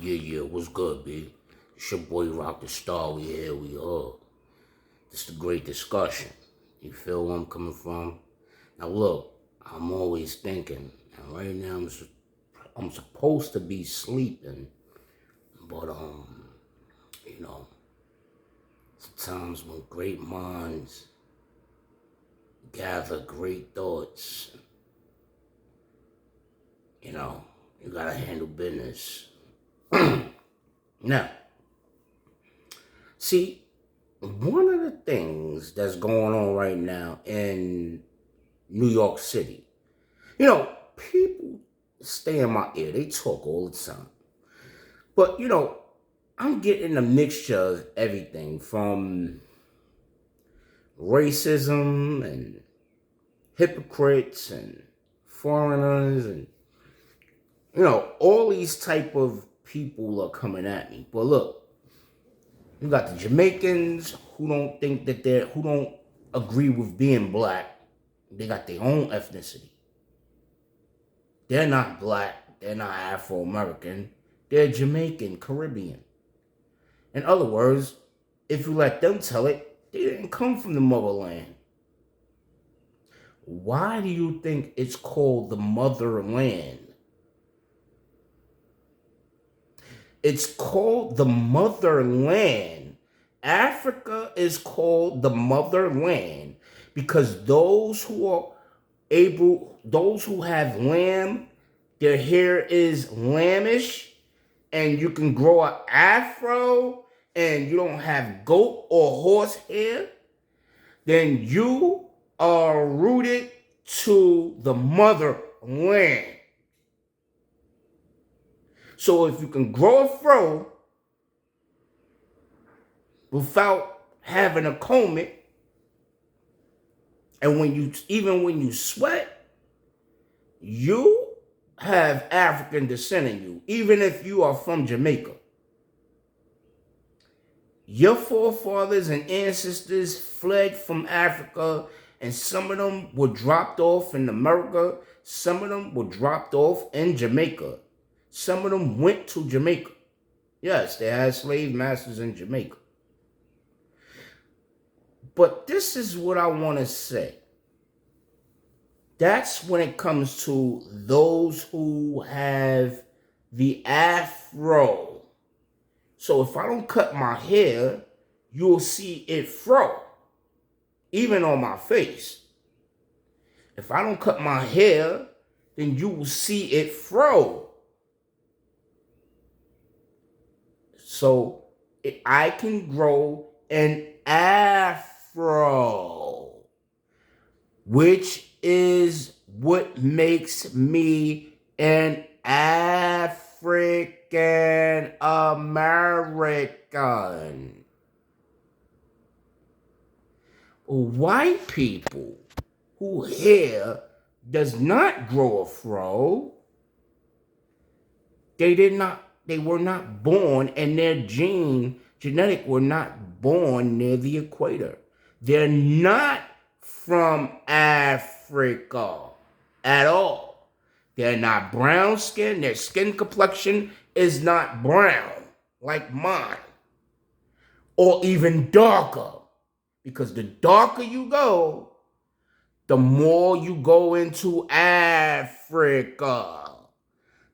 Yeah, what's good, B? It's your boy Rocdastar. We are. This the great discussion. You feel where I'm coming from? Now look, I'm always thinking, and right now I'm supposed to be sleeping, but you know, sometimes when great minds gather great thoughts, you gotta handle business. Now, see, one of the things that's going on right now in New York City, people stay in my ear. They talk all the time. But, I'm getting a mixture of everything from racism and hypocrites and foreigners and, all these type of people are coming at me. But look, you got the Jamaicans who don't agree with being black. They got their own ethnicity. They're not black. They're not Afro-American. They're Jamaican, Caribbean. In other words, if you let them tell it, they didn't come from the motherland. Why do you think it's called the motherland? It's called the motherland. Africa is called the motherland because those who have lamb, their hair is lambish, and you can grow an afro, and you don't have goat or horse hair, then you are rooted to the motherland. So if you can grow a fro without having a comb it, and when you sweat, you have African descent in you, even if you are from Jamaica. Your forefathers and ancestors fled from Africa, and some of them were dropped off in America. Some of them were dropped off in Jamaica. Some of them went to Jamaica. Yes, they had slave masters in Jamaica. But this is what I want to say. That's when it comes to those who have the afro. So if I don't cut my hair, you'll see it fro, even on my face. If I don't cut my hair, then you will see it fro. So I can grow an afro, which is what makes me an African American. White people whose hair does not grow a fro, they were not born, and their genetic were not born near the equator. They're not from Africa at all. They're not brown skin. Their skin complexion is not brown like mine, or even darker. Because the darker you go, the more you go into Africa.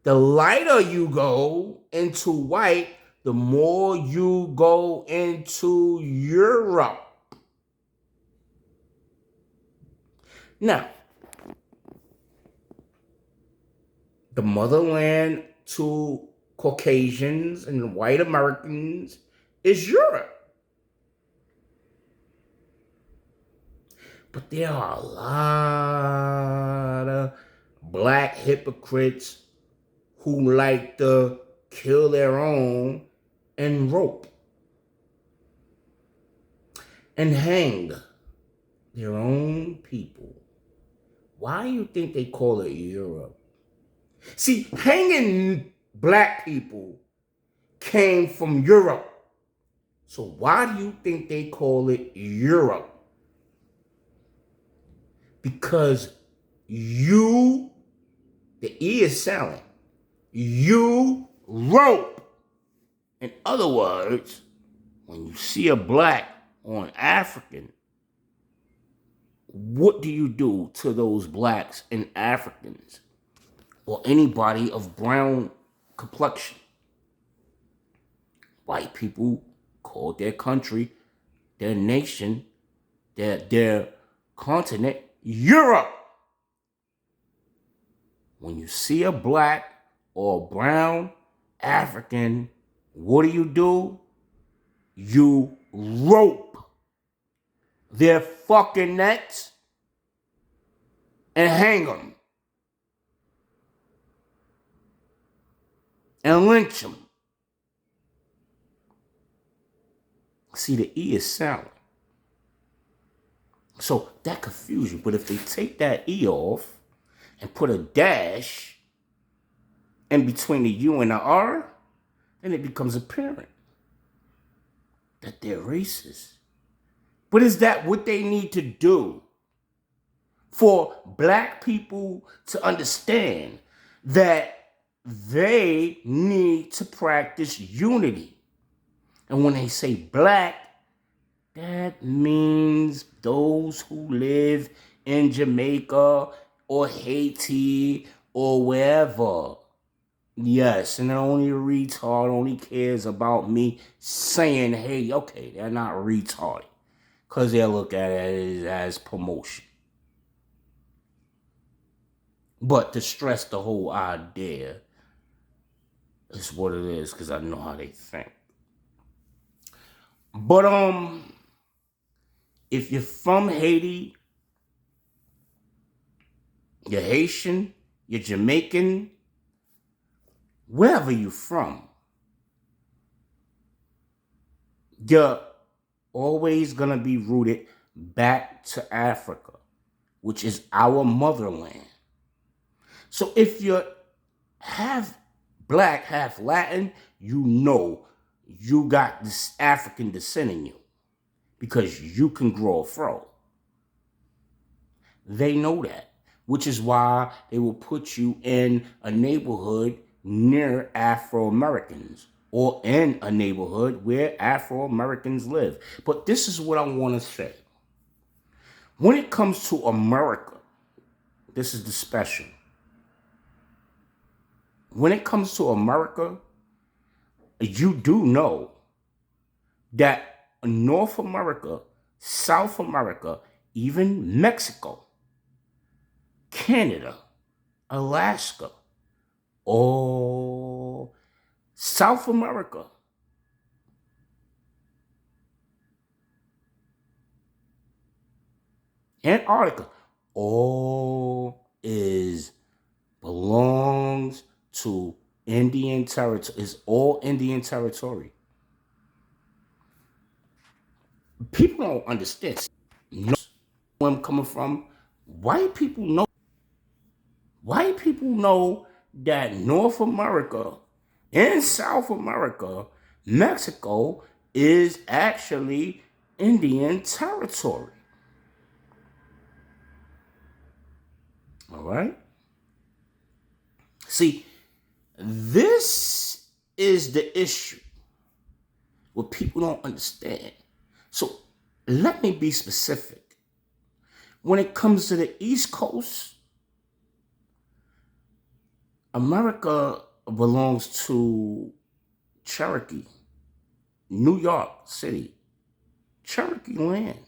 The lighter you go into white, the more you go into Europe. Now, the motherland to Caucasians and white Americans is Europe. But there are a lot of black hypocrites who like to kill their own and rope and hang their own people. Why do you think they call it Europe? See, hanging black people came from Europe. So why do you think they call it Europe? Because the E is silent. You rope. In other words, when you see a black or an African, what do you do to those blacks and Africans or anybody of brown complexion? White people called their country, their nation, their continent, Europe. When you see a black or brown African, what do? You rope their fucking necks and hang them and lynch them. See, the E is silent. So that confuses you. But if they take that E off and put a dash in between the U and the R, then it becomes apparent that they're racist. But is that what they need to do for black people to understand that they need to practice unity? And when they say black, that means those who live in Jamaica or Haiti or wherever. Yes, and only a retard only cares about me saying, hey, okay, they're not retarded. Because they'll look at it as promotion. But to stress the whole idea is what it is, because I know how they think. But if you're from Haiti, you're Haitian, you're Jamaican, wherever you're from, you're always going to be rooted back to Africa, which is our motherland. So if you're half black, half Latin, you know you got this African descent in you because you can grow a fro. They know that, which is why they will put you in a neighborhood near Afro-Americans or in a neighborhood where Afro-Americans live. But this is what I want to say. When it comes to America, this is the special. When it comes to America, you do know that North America, South America, even Mexico, Canada, Alaska, all South America, Antarctica, all belongs to Indian territory, is all Indian territory. People don't understand. Know where I'm coming from. White people know that North America and South America, Mexico, is actually Indian territory. All right? See, this is the issue. What people don't understand. So let me be specific. When it comes to the East Coast, America belongs to Cherokee, New York City, Cherokee land.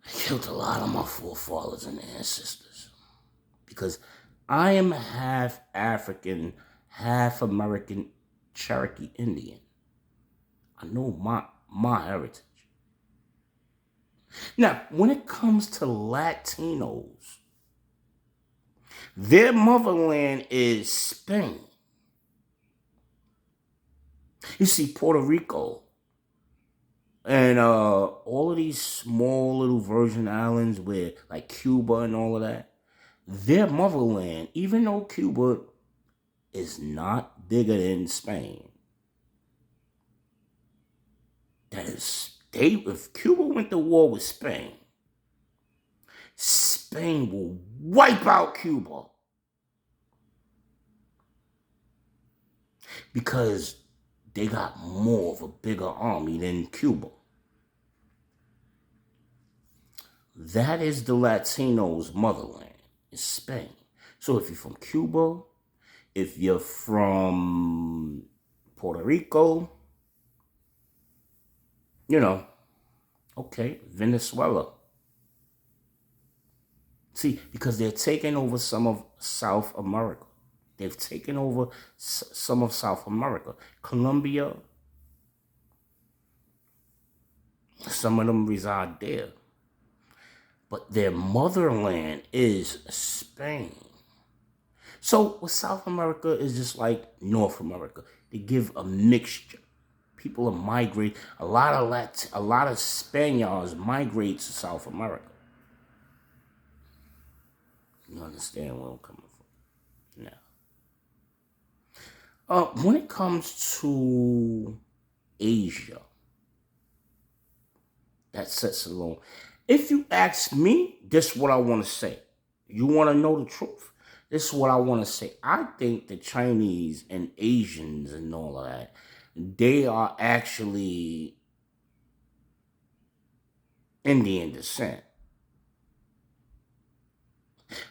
I killed a lot of my forefathers and ancestors because I am half African, half American, Cherokee Indian. I know my heritage. Now, when it comes to Latinos, their motherland is Spain. You see, Puerto Rico and all of these small little Virgin Islands where, like Cuba and all of that, their motherland, even though Cuba is not bigger than Spain, if Cuba went to war with Spain, Spain will wipe out Cuba. because they got more of a bigger army than Cuba. That is the Latinos' motherland, is Spain. So if you're from Cuba, if you're from Puerto Rico, okay, Venezuela. See, because they're taking over some of South America. They've taken over some of South America. Colombia, some of them reside there. But their motherland is Spain. So with South America is just like North America. They give a mixture. People are migrate. A lot of Spaniards migrate to South America. You understand where I'm coming from? Now, when it comes to Asia, that sets alone. If you ask me, this is what I want to say. You want to know the truth? This is what I want to say. I think the Chinese and Asians and all of that, they are actually Indian descent.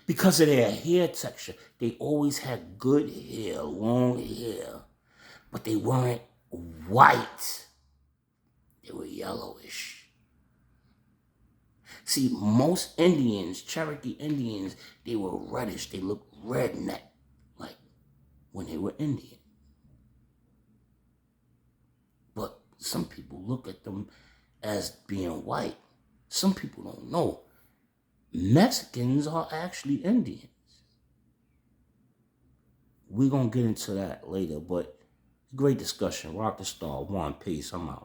Because of their hair texture, they always had good hair, long hair, but they weren't white. They were yellowish. See, most Indians, Cherokee Indians, they were reddish. They looked redneck, like when they were Indian. But some people look at them as being white. Some people don't know. Mexicans are actually Indians. We're going to get into that later, but great discussion. Rocdastar 1. Peace. I'm out.